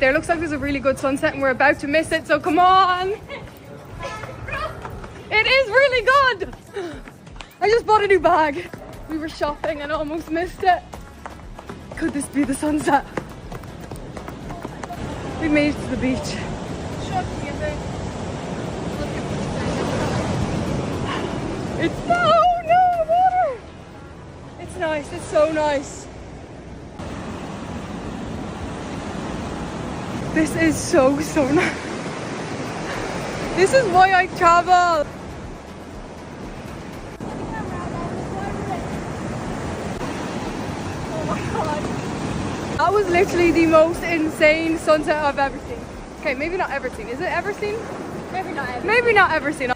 There looks like there's a really good sunset and we're about to miss it, so come on. It is really good. I just bought a new bag. We were shopping and almost missed it. Could this be the sunset? We made it to the beach. It's no water. It's nice. It's so nice. This is so nice. This is why I travel. Oh my god. That was literally the most insane sunset I've ever seen. Okay, maybe not ever seen. Is it ever seen? Maybe not ever. Maybe not ever seen.